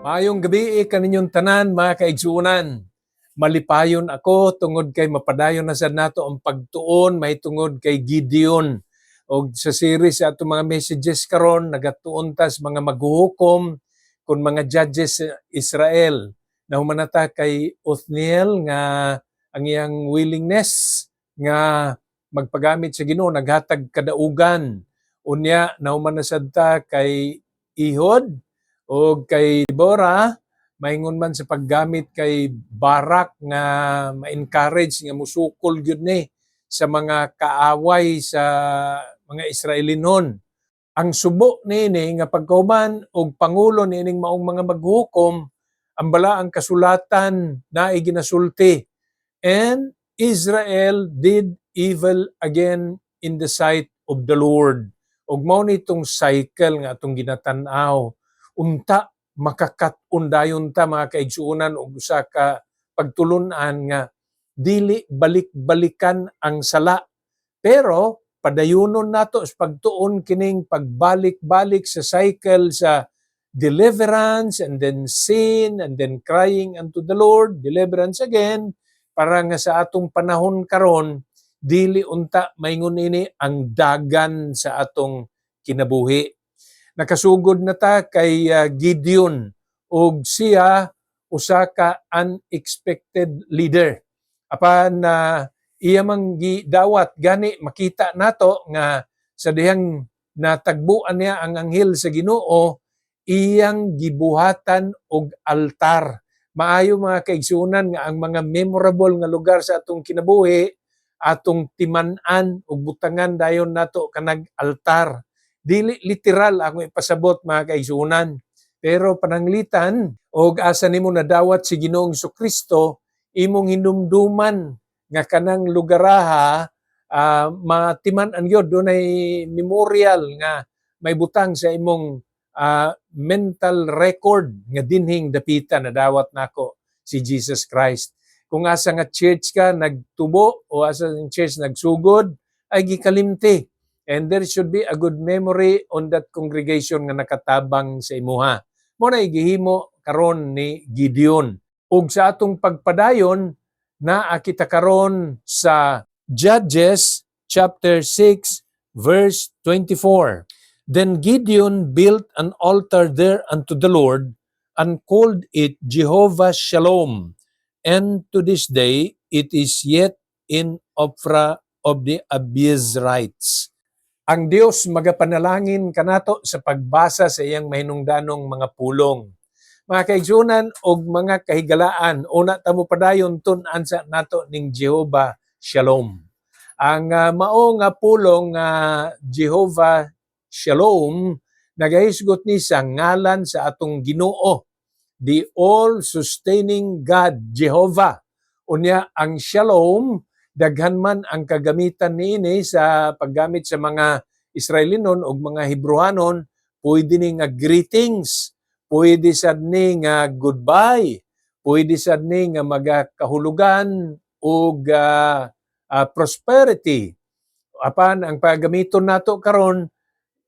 Maayong gabi kaninyong tanan mga kaigsuunan. Malipayon ako tungod kay mapadayon na sad nato ang pagtuon may tungod kay Gideon. Og sa series sa atong mga messages karon nagatuon ta sa mga maghuhukom kun mga judges sa Israel. Nahumanata kay Othniel nga ang iyang willingness nga magpagamit sa Ginoo naghatag kadaugan. Unya nahuman na sad ta kay Ehud o kay Deborah, maingon man sa paggamit kay Barak nga ma-encourage nga musukol gyud ni sa mga kaaway sa mga Israelinon. Ang subo niini nga pagkauman og pangulo niining maong mga maghukom, ang bala ang kasulatan na ginasulti. And Israel did evil again in the sight of the Lord. Og mao nitong cycle nga atong ginatan-aw. Unta makakat-on dayon ta mga kaigsuonan og usa ka pagtulun-an nga dili balik-balikan ang sala. Pero padayunon nato sa pagtuon kining pagbalik-balik sa cycle sa deliverance and then sin and then crying unto the Lord, deliverance again, para nga sa atong panahon karon dili unta maingon ini ang dagan sa atong kinabuhi. Nakasugod na ta kay Gideon ug siya usa ka unexpected leader. Apan iya mang gidawat gani makita nato nga sa dihang natagbuan niya ang anghel sa Ginoo, iyang gibuhatan og altar. Maayo mga kaigsuonan nga ang mga memorable nga lugar sa atong kinabuhi atong timan-an ug butangan dayon nato kanang altar. Dili literal ako ipasabot mga kaigsuonan, pero pananglitan og asa nimo nadawat si Ginoong Jesucristo imong hinumduman nga kanang lugaraha matiman-an gyud dunay memorial nga may butang sa imong mental record nga dinhing dapita na dawat nako si Jesus Christ. Kung asa nga church ka nagtubo o asa nga church nagsugod ay gikalimti. And there should be a good memory on that congregation nga nakatabang sa imuha. Mo na igihimo karon ni Gideon. Ug sa atong pagpadayon naa kita karon sa Judges chapter 6 verse 24. Then Gideon built an altar there unto the Lord and called it Jehovah Shalom. And to this day it is yet in Ophrah of the Abiezrites. Ang Dios magapanalangin kanato sa pagbasa sa iyang mahinungdanong mga pulong. Mga kaigsuonan og mga kahigalaan, una ta mo padayon tun-an sa nato ning Jehovah Shalom. Ang mao nga pulong Jehovah Shalom nagahisgot ni sa ngalan sa atong Ginoo, the all-sustaining God, Jehovah. Unya ang Shalom daghan man ang kagamitan niini sa paggamit sa mga Israelinon o mga Hebrewanon, pwede ni nga greetings, pwede sad ni nga goodbye, pwede sad ni nga magakahulugan o prosperity. Apan ang paggamiton nato karon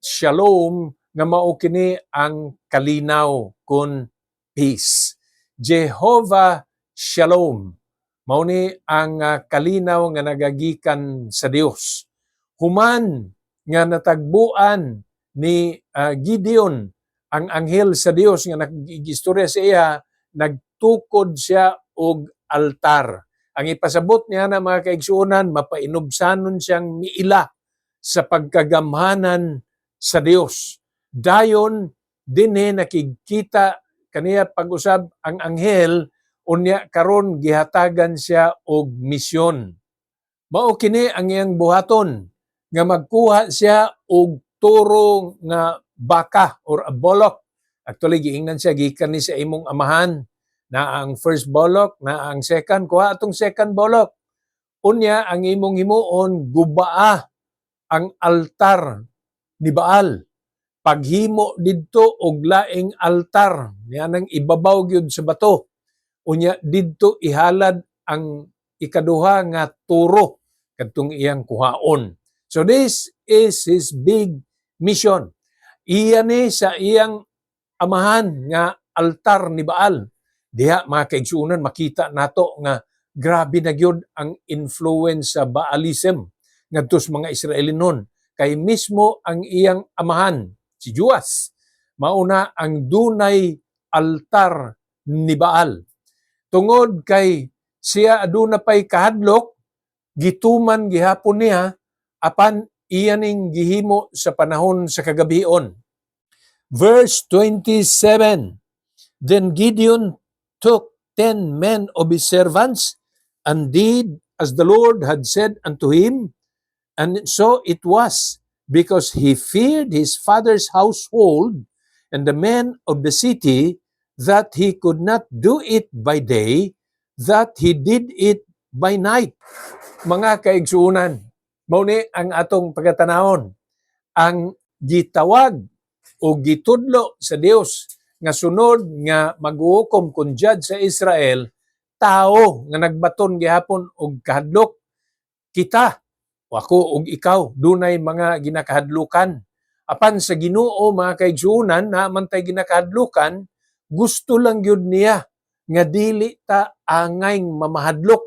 Shalom nga mao kini ang kalinaw kun peace. Jehovah Shalom. Mao ni ang kalinaw nga nagagikan sa Dios. Human nga natagbuan ni Gideon ang anghel sa Dios nga nagistorya sa iya, nagtukod siya og altar. Ang ipasabot niya na mga kaigsuonan, mapainubsanon siyang miila sa pagkagamhanan sa Dios. Dayon dinhi nakikita kaniya pag-usab ang anghel. Unya karon gihatagan siya og misyon. Mao kini ang iyang buhaton nga magkuha siya og turo nga baka or a bullock. Actually giingnan siya gikan ni sa imong amahan na ang first bullock, na ang second, kuha atong second bullock. Unya ang imong himuon gubaa ang altar ni Baal. Paghimo didto og laing altar, yanang ibabaw gyud sa bato. Unya didto ihalad ang ikaduha nga turo kadtong iyang kuhaon. So this is his big mission. Iya ni sa iyang amahan nga altar ni Baal. Diha mga kaigsuonan makita nato nga grabe na gyud ang influence sa Baalism ngadto sa mga Israelinon kay mismo ang iyang amahan si Joas mauna ang dunay altar ni Baal. Tungod kay siya aduna pay kahadlok, gituman gihapon niya apan iyaning gihimo sa panahon sa kagabion. Verse 27, Then Gideon took 10 men of his servants and did as the Lord had said unto him, and so it was, because he feared his father's household and the men of the city, that he could not do it by day, that he did it by night. Mga kaigsuunan, mao ni ang atong pagkatanahon, ang gitawag o gitudlo sa Dios nga sunod nga maghuhukom kun judge sa Israel, tao nga nagbaton gihapon og kahadlok. Kita, o ako og ikaw, dunay mga ginakahadlukan. Apan sa Ginoo mga kaigsuunan, naman tay ginakahadlukan, gusto lang yun niya nga dili ta angay mamahadlok.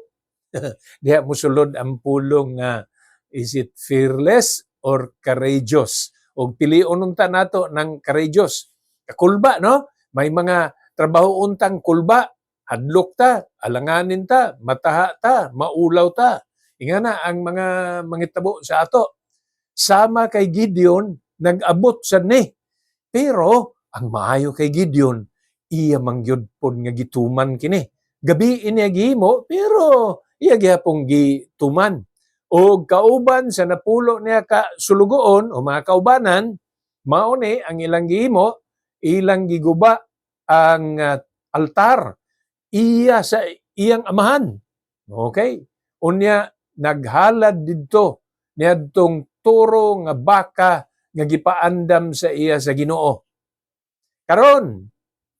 Diha mosulod ang pulong nga is it fearless or courageous? O pilion unta nato ng courageous. Kakulba, no? May mga trabaho untang kulba, hadlok ta, alanganin ta, mataha ta, maulaw ta. Ingana ang mga mangitabo sa ato. Sama kay Gideon, nag-abot sa ni. Pero ang maayo kay Gideon, iya mangyod pod nga gituman kini. Gabi ini gihimo, pero iya gihapong gituman. O kauban sa napulo niya ka sulugoon o mga kaubanan, mao ni ang ilang gihimo, ilang giguba ang altar. Iya sa iyang amahan. Okay? Unya naghalad didto niadtong turo nga baka nga gipaandam sa iya sa Ginoo. Karon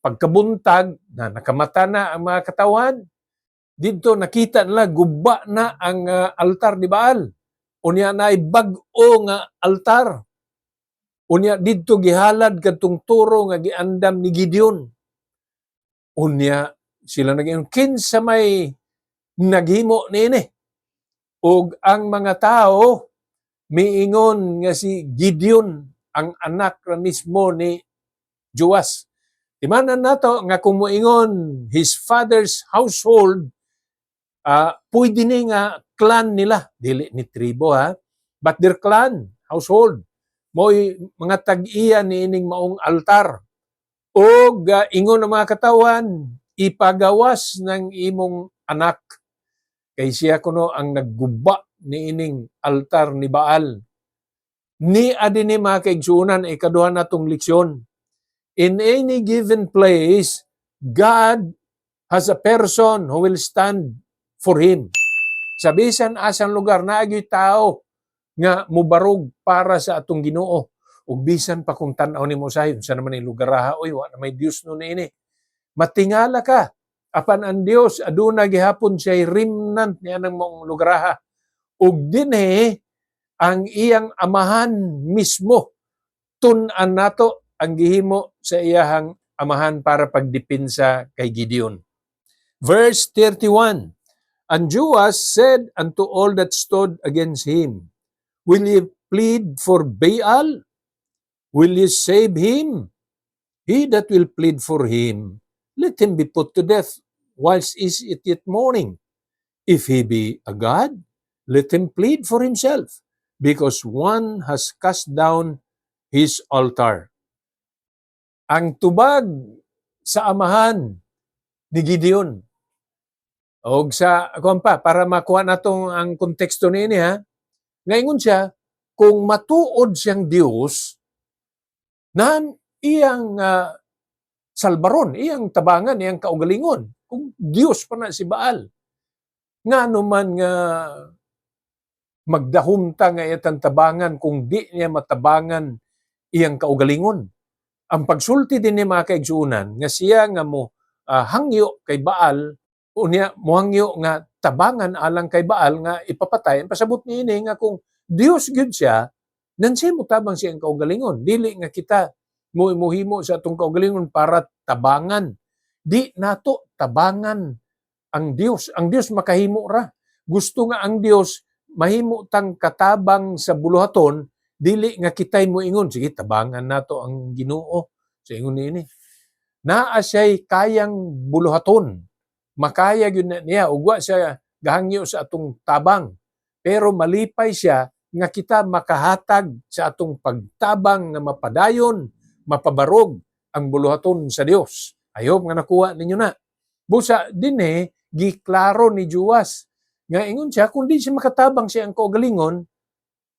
pagkabuntag na nakamata na ang mga katawan, didto nakita nila guba na ang altar ni Baal. Unya naay bag-o nga altar. Unya didto gihalad kadtong turo nga giandam ni Gideon. Unya sila naging kinsa may naghimo niini. Ug ang mga tao miingon nga si Gideon ang anak ra mismo ni Joas. Timanan nato nga kung moingon his father's household, pwede ni nga clan nila, dili ni tribo but their clan, household. Mo'y mga tag-iya ni ining maong altar. O ingon ang mga katawan, ipagawas ng imong anak. Kay siya kuno ang nagguba ni ining altar ni Baal. Ni adini mga kaigsuunan, ikaduha natong leksyon. In any given place, God has a person who will stand for him. Sa bisan asang lugar, naagyo'y tao nga mubarog para sa atong Ginoo. Ug bisan pa kung tan-aw nimo sayon, sa naman yung lugar oy, wa na may Dios no niini. Matingala ka, apan ang Dios aduna gihapon siya remnant niya ng mong lugar. Ug dinhi ang iyang amahan mismo tun-an nato ang gihimo sa iyahang amahan para pagdepensa kay Gideon. Verse 31, And Joas said unto all that stood against him, Will ye plead for Baal? Will ye save him? He that will plead for him, let him be put to death, whilst is it yet morning. If he be a god, let him plead for himself, because one has cast down his altar. Ang tubag sa amahan ni Gideon. O sa, para makuha natong ang konteksto niini ngayon siya, kung matuod siyang Diyos, nan iyang salbaron, iyang tabangan, iyang kaugalingon. Kung Diyos pa na si Baal. Nga naman nga magdahumta nga itang tabangan kung di niya matabangan iyang kaugalingon. Ang pagsulti din ni mga kaigsuunan, nga siya nga mo hangyo kay Baal, unya mohangyo nga tabangan alang kay Baal nga ipapatay. Ang pasabot niini nga kung Dios gyud siya, nansi mo tabang siya ang kaugalingon. Dili nga kita muhimo sa atong kaugalingon para tabangan. Di nato tabangan ang Dios. Ang Dios makahimo ra. Gusto nga ang Dios mahimo tang katabang sa buluhaton, dili nga kitay mo ingon, sige tabangan nato ang Ginoo. Sa ingon niini. Naa siya'y kayang buluhaton. Makaya gyud na niya ug wa siya gahangyo sa atong tabang. Pero malipay siya nga kita makahatag sa atong pagtabang nga mapadayon, mapabarog ang buluhaton sa Dios. Ayop nga nakuha ninyo na. Busa dinhi giklaro ni Juwas nga ingon siya kung di siya makatabang siya ang kaugalingon,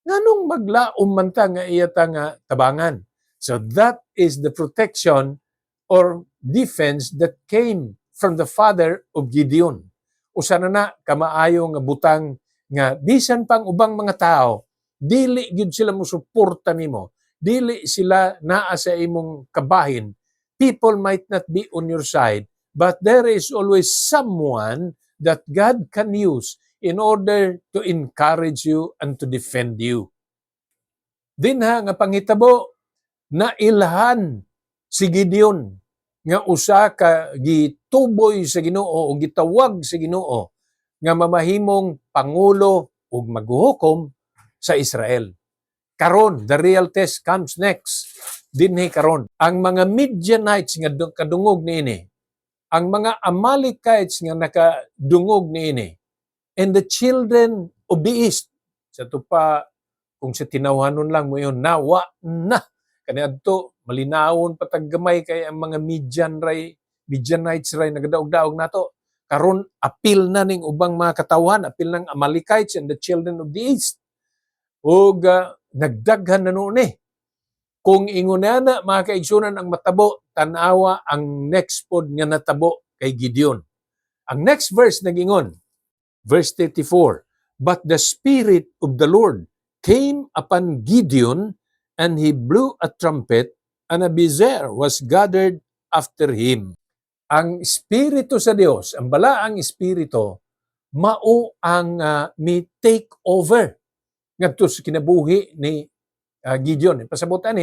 nganong maglaom man ta nga iya ta nga tabangan. So that is the protection or defense that came from the father of Gideon. Usa na kamaayo nga butang nga bisan pang ubang mga tao dili gyud sila mosuporta nimo, dili sila naa sa imong kabahin, people might not be on your side, but there is always someone that God can use in order to encourage you and to defend you. Dinha nga panghitabo na ilhan si Gideon nga usa ka gituboy sa Ginoo o gitawag sa Ginoo nga mamahimong pangulo ug maghuhukom sa Israel. Karon, the real test comes next. Dinhi karon, ang mga Midianites nga kadungog niini, ang mga Amalekites nga nakadungog niini, and the children of the east, sa tupa kung sa tinawhanon lang mo yun, nawa na kaniadto malinawon pataggamay kay ang mga Midianites ray nagadaog-daog nato. Karon apil na ning ubang mga katawhan, apil ng Amalekites and the children of the east. Ug nagdaghan na noon eh. Kung ingunana mga kaigsunan ang matabo, tanawa ang next pod nga natabo kay Gideon. Ang next verse nagingon, verse 34, but the Spirit of the Lord came upon Gideon, and he blew a trumpet, and Abiezer was gathered after him. Ang Espiritu sa Dios, ang balaang Espiritu, mao ang may take over ngadto sa kinabuhi ni Gideon. Pasabutan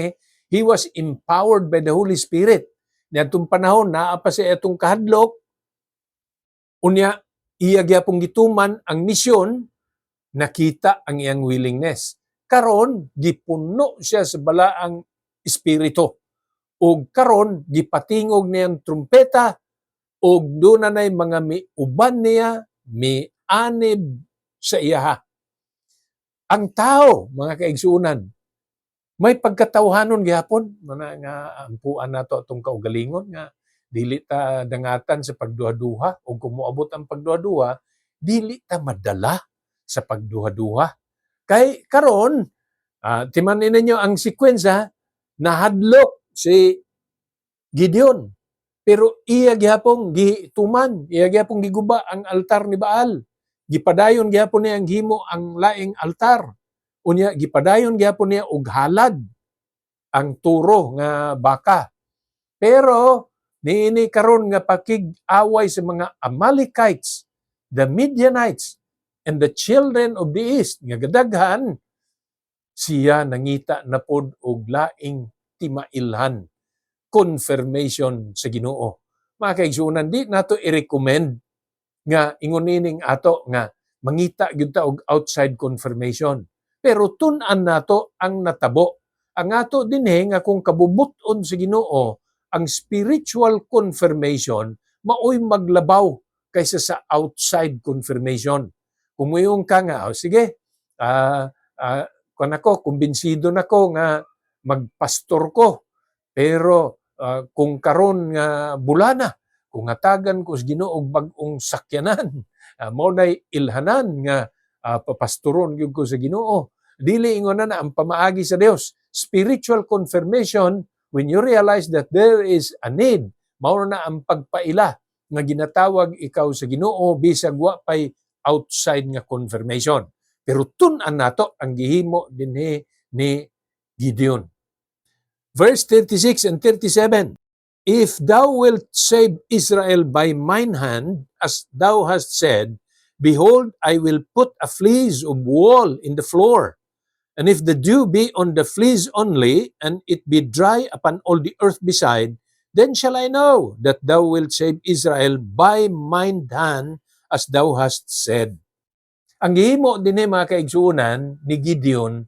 he was empowered by the Holy Spirit. Niadtong panahon naa pa siya atong kahadlok, unya iya gyapon gituman ang misyon, nakita ang iyang willingness. Karon gipuno siya sa balaang espiritu. Ug karon gipatingog niyang trumpeta ug doon na mga uban niya, anib sa iyaha. Ang tao, mga kaigsunan, may pagkatawhanon gyapon nga ampuan nato atong kaugalingon nga dili ta dangatan sa pagduha-duha o kung moabot ang pagduha-duha, dili ta madala sa pagduha-duha. Kay karon, timanin ninyo ang sekwensya, nahadlok si Gideon. Pero iya gyapon gituman, iya gyapon giguba ang altar ni Baal. Gipadayon gyapon niya ang himo ang laing altar. Unya gipadayon gyapon niya og halad ang turo nga baka. Pero niini karon nga pakig-away sa mga Amalekites, the Midianites, and the children of the east nga gadaghan, siya nangita na pod og laing timailhan, confirmation sa Ginoo. Mga kaigsunan, di nato i-recommend nga ingunining ato nga mangita gyud ta og outside confirmation. Pero tun-an nato ang natabo. Ang ato dinhi nga kung kabubuton sa Ginoo, ang spiritual confirmation maoy maglabaw kaysa sa outside confirmation. Kumuyong ka nga, sige, kumbinsido nako nga magpastor ko. Pero kung karon nga bulana, kung hatagan ko sa Ginoo og bag-ong sakyanan, mao nay ilhanan nga papastoron gyud ko sa Ginoo. Dili ingon na ang pamaagi sa Dios. Spiritual confirmation, when you realize that there is a need, mao na ang pagpaila nga ginatawag ikaw sa Ginoo bisag wa pay outside nga confirmation. Pero tun-an nato ang gihimo dinhi ni Gideon. Verse 36 and 37, if thou wilt save Israel by mine hand, as thou hast said, behold, I will put a fleece of wool in the floor. And if the dew be on the fleece only, and it be dry upon all the earth beside, Then shall I know that thou wilt save Israel by mine hand, as thou hast said. Ang gihimo dinhi mga kaigsuonan ni Gideon,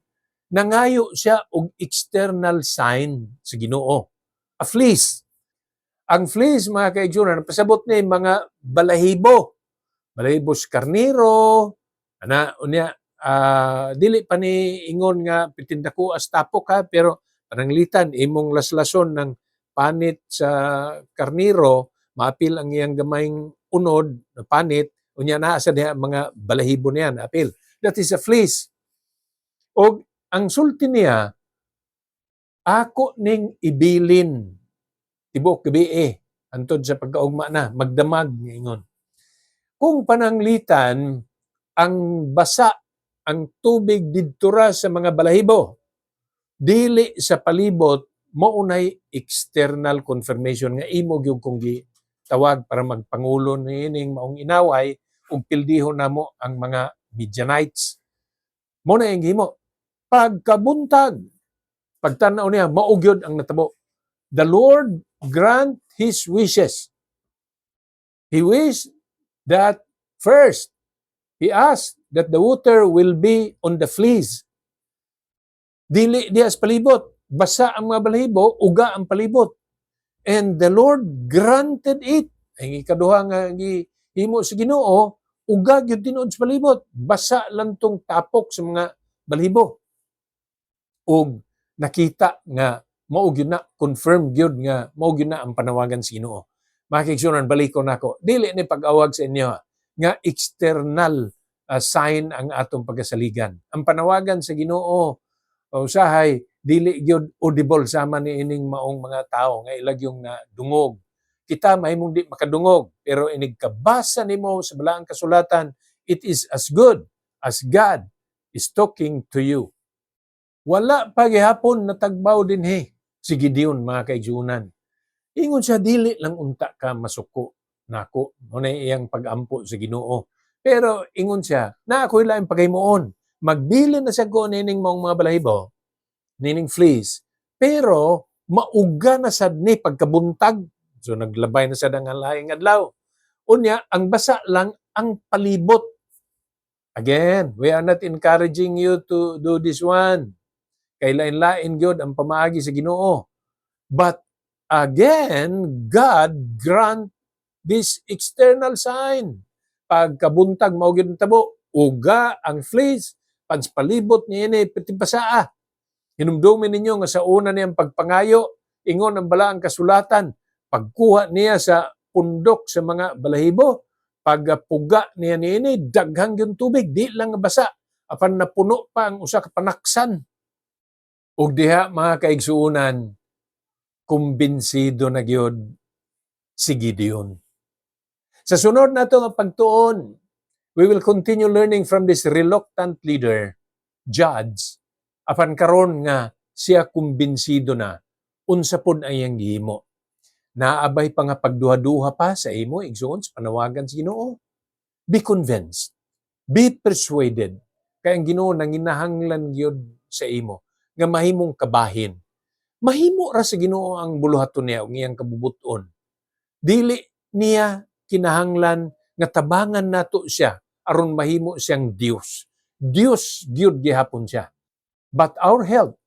nangayo siya og external sign sa Ginoo, a fleece. Ang fleece mga kaigsuonan pasabot ni mga balahibo sa karniro, unya dili pa ni ingon nga pitindako as tapok ha, pero pananglitan imong laslason ng panit sa karniro, maapil ang iyang gamayng unod na panit, unya naa sa diha mga balahibo niyan apil. That is a fleece. Og ang sulti niya, ako ning ibilin tibok gabi antod sa pagkaugma na magdamag ingon. Kung pananglitan ang basa ang tubig didto ra sa mga balahibo, dili sa palibot, maunay external confirmation nga imo gyud kung tawag para magpangulo niining maong inaway ug pildihon namo ang mga Midianites. Mo na ang himo. Pagkabuntag, pagtanaw niya, maugyod ang natabo. The Lord grant His wishes. He wished that first, He asked that the water will be on the fleece. Dili dias palibot. Basa ang mga balahibo, uga ang palibot. And the Lord granted it. Ang ikaduha nga himo sa Ginoo, uga gyud tinuod sa palibot. Basa lang tong tapok sa mga balahibo. Og nakita nga mao gyud na, confirm gyud nga mao gyud na ang panawagan sa Ginoo. Makiksunan balikon nako. Dili ni pag-awag sa inyo nga external sign ang atong pagkasaligan. Ang panawagan sa Ginoo usahay dili gyud audible sama ni ining maong mga tao nga ilagyong na dungog. Kita mahimong di makadungog, pero inig kabasa nimo sa balaang kasulatan, it is as good as God is talking to you. Wala pa gihapon natagbaw dinhi si Gideon mga kaigsuonan. Ingon siya dili lang unta ka masuko nako, mo na iyang pag-ampo sa Ginoo. Pero ingon siya, na ako'y laing paghimuon. Magbilin na siya ko nining mga balahibo, nining fleece, pero mauga na sad ni pagkabuntag. So naglabay na sad ang laing adlaw. Unya, ang basa lang ang palibot. Again, we are not encouraging you to do this one. Kay lain-lain gyud ang pamaagi sa Ginoo. But again, God grant this external sign. Pagkabuntag mao gyud tabo, uga ang fleece, panspalibot niini pitibasaa. Hinumdumin ninyo nga sa una niyang pagpangayo, ingon ang balaang kasulatan, pagkuha niya sa pundok sa mga balahibo, pagpuga niya niini, daghang yung tubig, di lang basa, apan napuno pa ang usa ka panaksan. Ug diha mga kaigsuonan, kumbinsido na gyud si Gideon. Sa sunod nato nga pagtuon, we will continue learning from this reluctant leader, judge, apan karon nga siya kumbinsido na unsa pod ang iyang gihimo. Naabay pa nga pagduha-duha pa sa imo igsoon sa panawagan sa Ginoo. Be convinced, be persuaded, kay ang Ginoo nanginahanglan gyud sa imo nga mahimong kabahin. Mahimo ra sa Ginoo ang buluhaton niya ug iyang kabubuton. Dili niya kinahanglan nga tabangan nato siya aron mahimo siyang Dios. Dios gyud gihapon siya. But our help,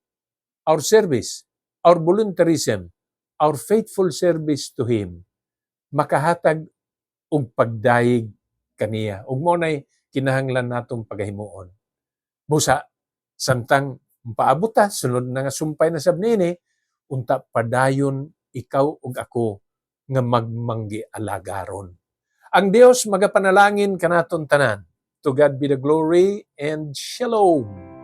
our service, our voluntarism, our faithful service to Him, makahatag og pagdayeg kaniya. Ug mo nay kinahanglan natong pagahimuon. Busa, samtang paabot ta, sunod na nga sumpay na sab niini, unta padayon ikaw ug ako nga magmanggi alagaron. Ang Dios magapanalangin kanaton tanan. To God be the glory and shalom.